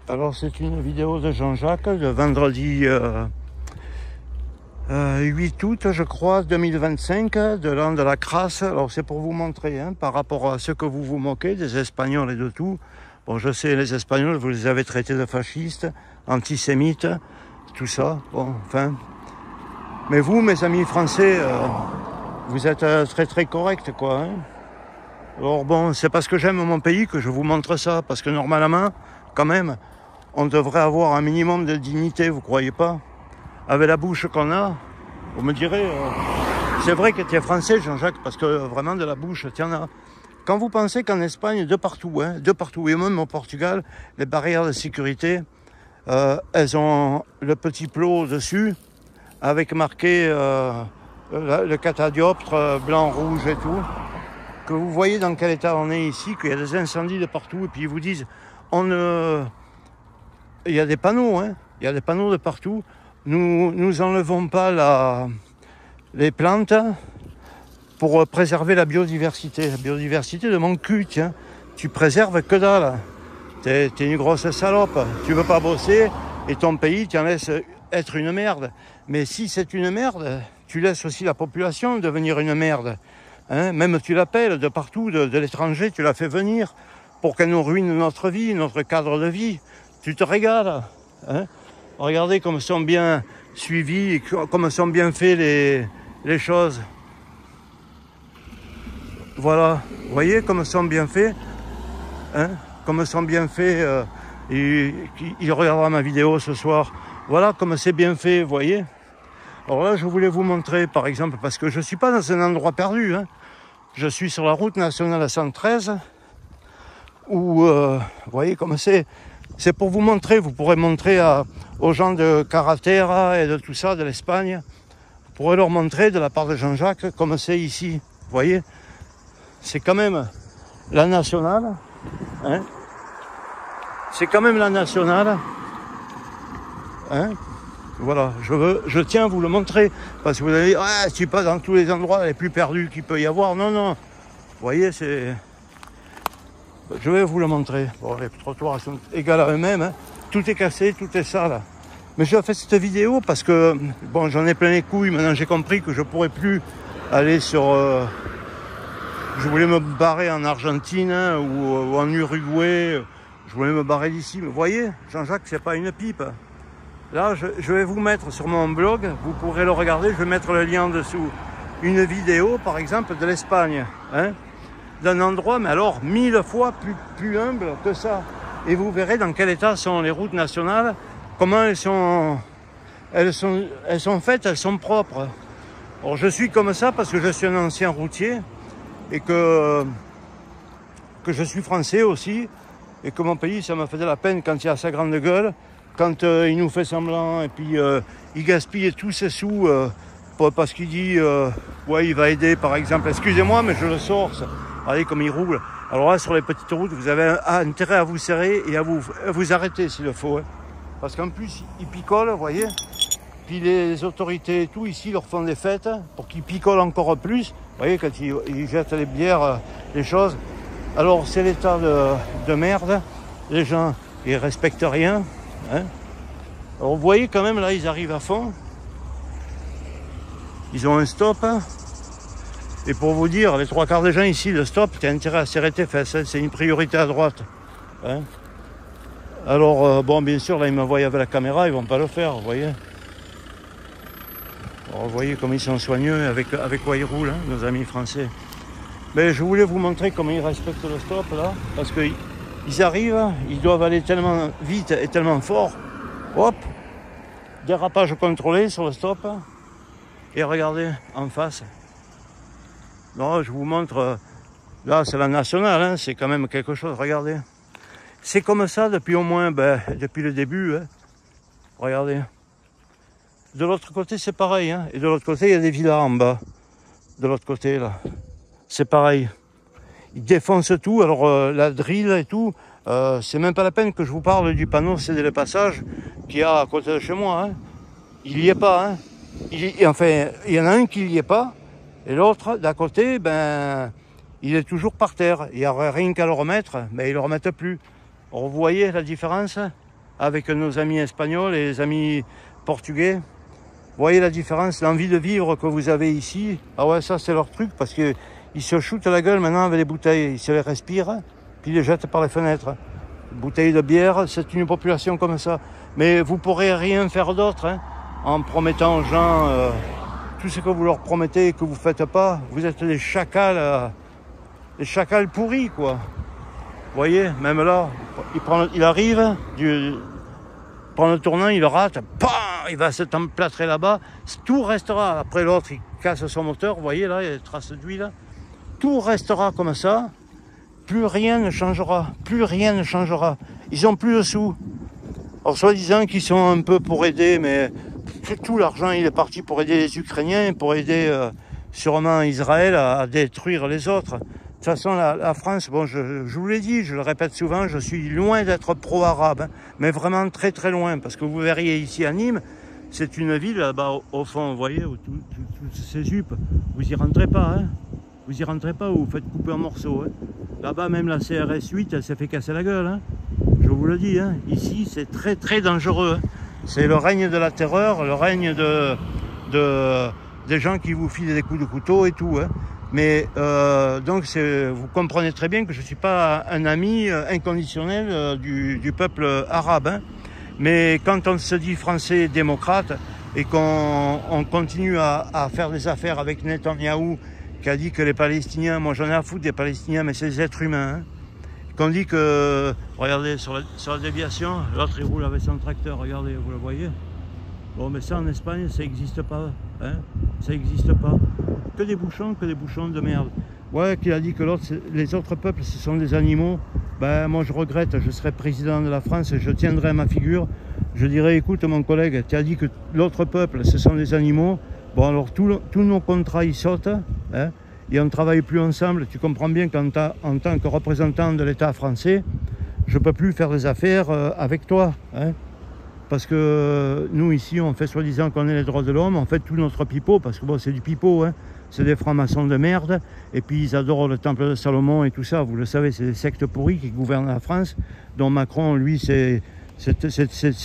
Alors c'est une vidéo de Jean-Jacques, le vendredi 8 août, je crois, 2025, de l'an de la crasse. Alors c'est pour vous montrer, par rapport à ce que vous vous moquez, des Espagnols et de tout. Bon, je sais, les Espagnols, vous les avez traités de fascistes, antisémites, tout ça. Bon, enfin. Mais vous, mes amis français, vous êtes très très corrects, quoi. Alors bon, c'est parce que j'aime mon pays que je vous montre ça, parce que normalement, quand même, on devrait avoir un minimum de dignité, vous croyez pas? Avec la bouche qu'on a, vous me direz, c'est vrai que tu es français, Jean-Jacques, parce que vraiment de la bouche, tu en as. Quand vous pensez qu'en Espagne, de partout, et même au Portugal, les barrières de sécurité, elles ont le petit plot dessus, avec marqué le catadioptre blanc, rouge et tout, que vous voyez dans quel état on est ici, qu'il y a des incendies de partout, et puis ils vous disent, il y a des panneaux, il y a des panneaux de partout. Nous enlevons pas les plantes pour préserver la biodiversité. La biodiversité de mon cul, tiens. Tu préserves que dalle. T'es une grosse salope. Tu veux pas bosser et ton pays t'en laisse être une merde. Mais si c'est une merde, tu laisses aussi la population devenir une merde. Même tu l'appelles de partout, de l'étranger, tu la fais venir pour qu'elle nous ruine notre vie, notre cadre de vie. Tu te régales. Regardez comme sont bien suivis, comme sont bien faits les choses. Voilà, vous voyez comme sont bien faits, comme sont bien faits. Il regardera ma vidéo ce soir. Voilà comme c'est bien fait, vous voyez. Alors là, je voulais vous montrer, par exemple, parce que je ne suis pas dans un endroit perdu. Je suis sur la route nationale 113, où, vous voyez comme c'est. C'est pour vous montrer, vous pourrez montrer aux gens de Carretera et de tout ça, de l'Espagne, vous pourrez leur montrer de la part de Jean-Jacques comme c'est ici. Vous voyez, c'est quand même la nationale. C'est quand même la nationale. Voilà, je tiens à vous le montrer. Parce que vous allez dire, je ne suis pas dans tous les endroits les plus perdus qu'il peut y avoir. Non, non. Vous voyez, c'est... Je vais vous le montrer. Bon, les trottoirs sont égaux à eux-mêmes. Tout est cassé, tout est sale. Mais je fais cette vidéo parce que, bon, j'en ai plein les couilles. Maintenant, j'ai compris que je ne pourrais plus aller sur... Je voulais me barrer en Argentine ou en Uruguay. Je voulais me barrer d'ici. Mais vous voyez, Jean-Jacques, c'est pas une pipe. Là, je vais vous mettre sur mon blog. Vous pourrez le regarder. Je vais mettre le lien en dessous. Une vidéo, par exemple, de l'Espagne. D'un endroit, mais alors 1000 fois plus humble que ça. Et vous verrez dans quel état sont les routes nationales, comment elles sont faites, elles sont propres. Alors je suis comme ça parce que je suis un ancien routier et que je suis français aussi et que mon pays, ça m'a fait de la peine quand il a sa grande gueule, quand il nous fait semblant et puis il gaspille tous ses sous parce qu'il dit ouais, il va aider par exemple. Excusez-moi, mais je le sors. Regardez comme il roule. Alors là, sur les petites routes, vous avez intérêt à vous serrer et à vous arrêter s'il le faut. Parce qu'en plus, ils picolent, vous voyez. Puis les autorités et tout, ici, leur font des fêtes pour qu'ils picolent encore plus. Vous voyez, quand ils jettent les bières, les choses. Alors, c'est l'état de merde. Les gens, ils respectent rien. Alors, vous voyez quand même, là, ils arrivent à fond. Ils ont un stop. Et pour vous dire, les trois quarts des gens ici, le stop, tu as intérêt à serrer tes fesses, c'est une priorité à droite. Alors, bon, bien sûr, là, ils me voient avec la caméra, ils vont pas le faire, vous voyez. Alors, vous voyez comme ils sont soigneux, avec quoi ils roulent, nos amis français. Mais je voulais vous montrer comment ils respectent le stop, là, parce qu'ils arrivent, ils doivent aller tellement vite et tellement fort. Hop, dérapage contrôlé sur le stop. Et regardez, en face. Non, je vous montre, là c'est la nationale, c'est quand même quelque chose, regardez. C'est comme ça depuis au moins, depuis le début, regardez. De l'autre côté c'est pareil, et de l'autre côté il y a des villas en bas. De l'autre côté là, c'est pareil. Ils défoncent tout, alors la drill et tout, c'est même pas la peine que je vous parle du panneau céder le passage qu'il y a à côté de chez moi. Il y est pas, enfin, il y en a un qui n'y est pas. Et l'autre, d'à côté, il est toujours par terre. Il n'y a rien qu'à le remettre, mais ils ne le remettent plus. Alors, vous voyez la différence? avec nos amis espagnols et les amis portugais. Vous voyez la différence, l'envie de vivre que vous avez ici. Ah ouais, ça c'est leur truc, parce qu'ils se shootent la gueule maintenant avec les bouteilles. Ils se les respirent, puis ils les jettent par les fenêtres. Bouteilles de bière, c'est une population comme ça. Mais vous pourrez rien faire d'autre, hein, en promettant aux gens tout ce que vous leur promettez et que vous faites pas. Vous êtes des chacals pourris, quoi. Vous voyez, même là, il arrive, prend le tournant, il le rate, pam, il va se t'emplâtrer là-bas, tout restera. Après l'autre, il casse son moteur, vous voyez là, il y a des traces d'huile. Tout restera comme ça, plus rien ne changera, plus rien ne changera. Ils ont plus de sous. Alors soi-disant qu'ils sont un peu pour aider, mais tout l'argent il est parti pour aider les Ukrainiens, pour aider sûrement Israël à détruire les autres. De toute façon, la France, bon, je vous l'ai dit, je le répète souvent, je suis loin d'être pro-arabe, hein, mais vraiment très très loin, parce que vous verriez ici à Nîmes, c'est une ville là-bas au fond, vous voyez, où toutes ces jupes, vous y rentrez pas, hein, vous y rentrez pas, vous faites couper en morceaux. Hein. Là-bas, même la CRS 8, elle s'est fait casser la gueule, hein. Je vous le dis, hein. Ici, c'est très très dangereux. Hein. C'est le règne de la terreur, le règne des gens qui vous filent des coups de couteau et tout. Hein. Mais donc, vous comprenez très bien que je ne suis pas un ami inconditionnel du peuple arabe. Hein. Mais quand on se dit français démocrate et qu'on continue à faire des affaires avec Netanyahou, qui a dit que les Palestiniens, moi j'en ai à foutre des Palestiniens, mais c'est des êtres humains. Hein. Qu'on dit que, regardez, sur la déviation, l'autre il roule avec son tracteur, regardez, vous le voyez. Bon, mais ça en Espagne, ça n'existe pas, hein, ça n'existe pas. Que des bouchons de merde. Ouais, qu'il a dit que les autres peuples, ce sont des animaux. Ben, moi, je regrette, je serai président de la France et je tiendrai à ma figure. Je dirais, écoute, mon collègue, tu as dit que l'autre peuple, ce sont des animaux. Bon, alors, tous nos contrats, ils sautent, hein, et on ne travaille plus ensemble. Tu comprends bien qu'en tant que représentant de l'État français, je ne peux plus faire des affaires avec toi, hein. Parce que nous, ici, on fait soi-disant qu'on est les droits de l'homme, on fait tout notre pipeau, parce que bon, c'est du pipeau, hein. C'est des francs-maçons de merde, et puis ils adorent le temple de Salomon et tout ça, vous le savez, c'est des sectes pourries qui gouvernent la France, dont Macron, lui, c'est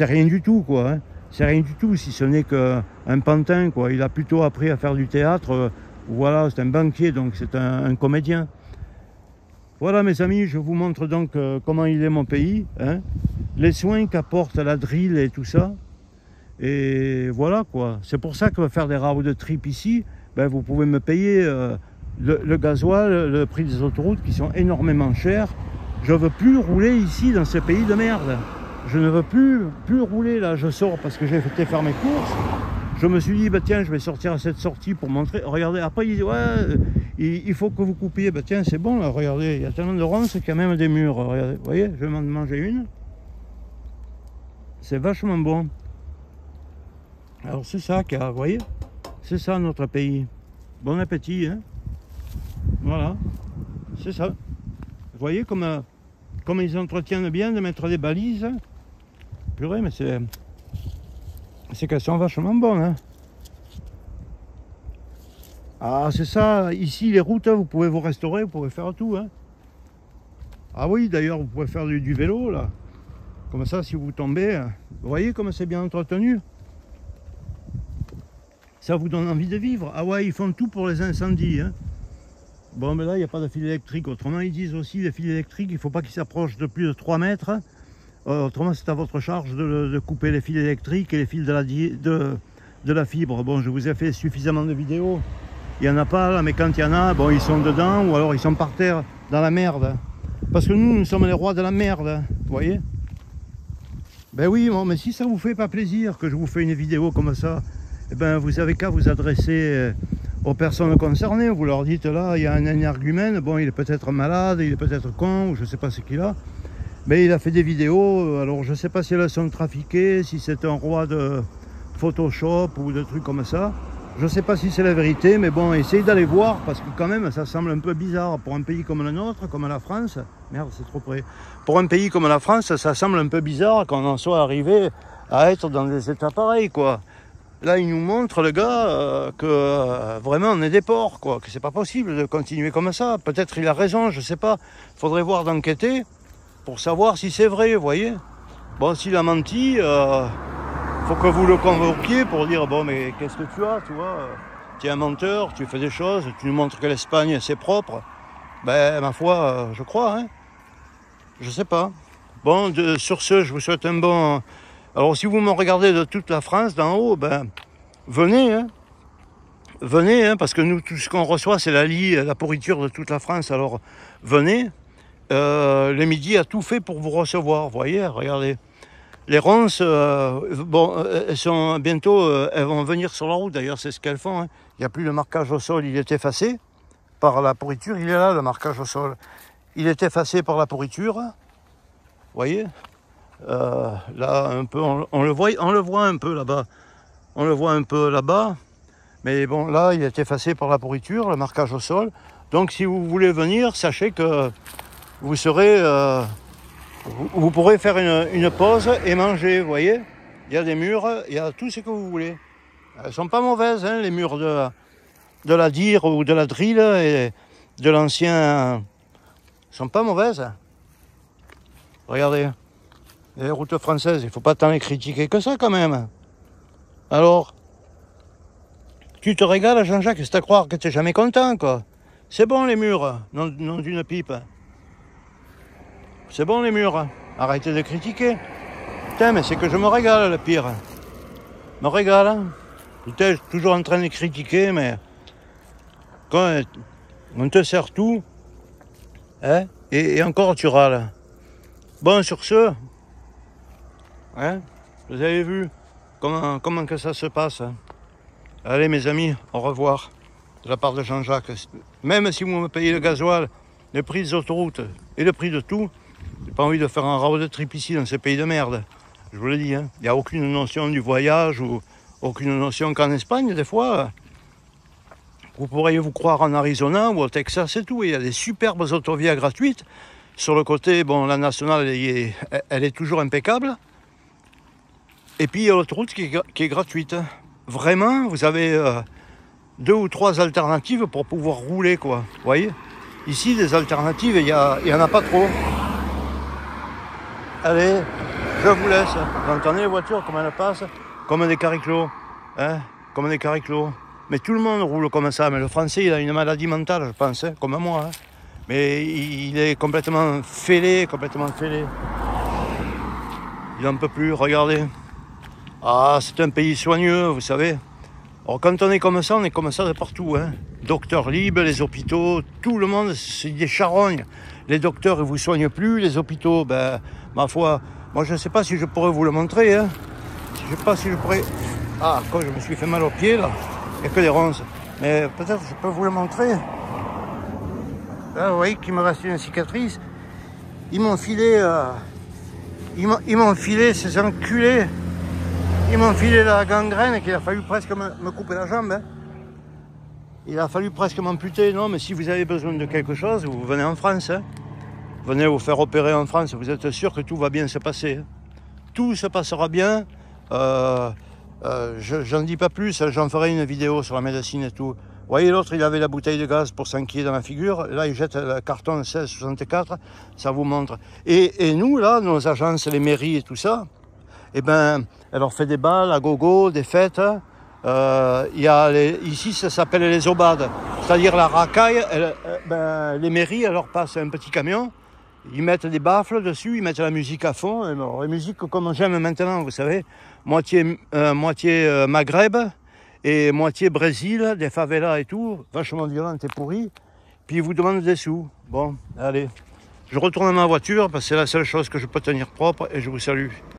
rien du tout, quoi, hein. C'est rien du tout, si ce n'est qu'un pantin, quoi. Il a plutôt appris à faire du théâtre, voilà, c'est un banquier, donc c'est un comédien. Voilà, mes amis, je vous montre donc comment il est mon pays, hein. Les soins qu'apporte la drill et tout ça, et voilà, quoi. C'est pour ça que faire des road de trip ici, ben, vous pouvez me payer le gasoil, le prix des autoroutes qui sont énormément chers. Je ne veux plus rouler ici dans ce pays de merde. Je ne veux plus rouler là. Je sors parce que j'ai été faire mes courses. Je me suis dit, bah, tiens, je vais sortir à cette sortie pour montrer. Regardez, après il dit, ouais, il faut que vous coupiez. Bah, tiens, c'est bon là, regardez, il y a tellement de ronces qu'il y a même des murs. Regardez, vous voyez, je vais m'en manger une. C'est vachement bon. Alors c'est ça qu'il y a, vous voyez. C'est ça notre pays. Bon appétit, hein. Voilà, c'est ça. Vous voyez comme ils entretiennent bien de mettre des balises. Purée, mais c'est qu'elles sont vachement bonnes, hein. Ah, c'est ça. Ici, les routes, vous pouvez vous restaurer, vous pouvez faire tout, hein. Ah oui, d'ailleurs, vous pouvez faire du vélo, là. Comme ça, si vous tombez, vous voyez comme c'est bien entretenu. Ça vous donne envie de vivre. Ah ouais, ils font tout pour les incendies, hein. Bon, mais là, il n'y a pas de fil électrique. Autrement, ils disent aussi, les fils électriques, il ne faut pas qu'ils s'approchent de plus de 3 mètres. Autrement, c'est à votre charge de couper les fils électriques et les fils de la fibre. Bon, je vous ai fait suffisamment de vidéos. Il n'y en a pas, là, mais quand il y en a, bon, ils sont dedans ou alors ils sont par terre, dans la merde. Parce que nous sommes les rois de la merde, vous voyez. Ben oui, bon, mais si ça vous fait pas plaisir que je vous fais une vidéo comme ça, eh ben, vous avez qu'à vous adresser aux personnes concernées. Vous leur dites, là, il y a un énergumène, bon, il est peut-être malade, il est peut-être con, ou je sais pas ce qu'il a. Mais il a fait des vidéos, alors je sais pas si elles sont trafiquées, si c'est un roi de Photoshop ou de trucs comme ça. Je sais pas si c'est la vérité, mais bon, essayez d'aller voir, parce que quand même, ça semble un peu bizarre pour un pays comme le nôtre, comme la France. Merde, c'est trop près. Pour un pays comme la France, ça semble un peu bizarre qu'on en soit arrivé à être dans des états pareils, quoi. Là, il nous montre, le gars, que vraiment on est des porcs, quoi, que c'est pas possible de continuer comme ça. Peut-être il a raison, je sais pas. Faudrait voir d'enquêter pour savoir si c'est vrai, vous voyez. Bon, s'il a menti, faut que vous le convoquiez pour dire, bon, mais qu'est-ce que tu as, tu vois, tu es un menteur, tu fais des choses, tu nous montres que l'Espagne, c'est propre. Ben, ma foi, je crois, hein. Je sais pas. Bon, sur ce, je vous souhaite un bon... Alors, si vous me regardez de toute la France, d'en haut, ben, venez, hein. Venez, hein, parce que nous, tout ce qu'on reçoit, c'est la pourriture de toute la France. Alors, venez. Le midi a tout fait pour vous recevoir, vous voyez, regardez. Les ronces, bon, elles sont bientôt, elles vont venir sur la route, d'ailleurs, c'est ce qu'elles font, hein. Il n'y a plus le marquage au sol, il est effacé par la pourriture. Il est là, le marquage au sol. Il est effacé par la pourriture, vous voyez. Là, un peu, on le voit un peu là-bas. On le voit un peu là-bas. Mais bon, là, il est effacé par la pourriture, le marquage au sol. Donc, si vous voulez venir, sachez que vous serez... vous pourrez faire une pause et manger, vous voyez. Il y a des murs, il y a tout ce que vous voulez. Elles sont pas mauvaises, hein, les murs de la Dire ou de la Drill et de l'ancien... Elles sont pas mauvaises. Regardez. Les routes françaises, il faut pas tant les critiquer que ça, quand même. Alors... Tu te régales, Jean-Jacques, c'est à croire que tu n'es jamais content, quoi. C'est bon, les murs, non d'une pipe. C'est bon, les murs. Arrêtez de critiquer. Putain, mais c'est que je me régale, le pire. Me régale. Putain, je suis toujours en train de critiquer, mais... Quand on te sert tout, hein, et encore tu râles. Bon, sur ce, hein, vous avez vu comment que ça se passe. Allez mes amis, au revoir de la part de Jean-Jacques. Même si vous me payez le gasoil, le prix des autoroutes et le prix de tout, j'ai pas envie de faire un road trip ici dans ces pays de merde. Je vous le dis, hein. Il n'y a aucune notion du voyage ou aucune notion qu'en Espagne, des fois, vous pourriez vous croire en Arizona ou au Texas et tout. Il y a des superbes autovias gratuites. Sur le côté, bon, la nationale, elle est toujours impeccable. Et puis il y a l'autoroute qui est gratuite. Vraiment, vous avez 2 ou 3 alternatives pour pouvoir rouler, quoi. Vous voyez? Ici, des alternatives, il n'y en a pas trop. Allez, je vous laisse. Vous entendez les voitures, comment elles passent? Comme des cariclos. Hein? Comme des cariclos. Mais tout le monde roule comme ça. Mais le Français, il a une maladie mentale, je pense, hein, comme moi. Hein. Mais il est complètement fêlé, Il n'en peut plus, regardez. Ah, c'est un pays soigneux, vous savez. Alors quand on est comme ça de partout. Hein. Docteurs libres, les hôpitaux, tout le monde, c'est des charognes. Les docteurs, ils vous soignent plus, les hôpitaux, ben, ma foi, moi je ne sais pas si je pourrais vous le montrer. Hein. Je ne sais pas si je pourrais... Ah, quand je me suis fait mal au pied, là, il n'y a que des ronces. Mais peut-être je peux vous le montrer. Là, vous voyez qu'il me reste une cicatrice. Ils m'ont filé... Ils m'ont filé ces enculés. Ils m'ont filé la gangrène qu'il a fallu presque me couper la jambe. Hein. Il a fallu presque m'amputer. Non, mais si vous avez besoin de quelque chose, vous venez en France. Hein. Venez vous faire opérer en France. Vous êtes sûr que tout va bien se passer. Hein. Tout se passera bien. J'en dis pas plus. J'en ferai une vidéo sur la médecine et tout. Vous voyez, l'autre, il avait la bouteille de gaz pour s'enquiller dans la figure. Là, il jette le carton 1664. Ça vous montre. Et nous, là, nos agences, les mairies et tout ça, eh ben, elle leur fait des balles à gogo, des fêtes. Ici, ça s'appelle les aubades. C'est-à-dire la racaille, les mairies, elles leur passent un petit camion. Ils mettent des baffles dessus, ils mettent la musique à fond. Alors, la musique comme j'aime maintenant, vous savez. Moitié Maghreb et moitié Brésil, des favelas et tout. Vachement violente et pourrie. Puis ils vous demandent des sous. Bon, allez. Je retourne à ma voiture parce que c'est la seule chose que je peux tenir propre et je vous salue.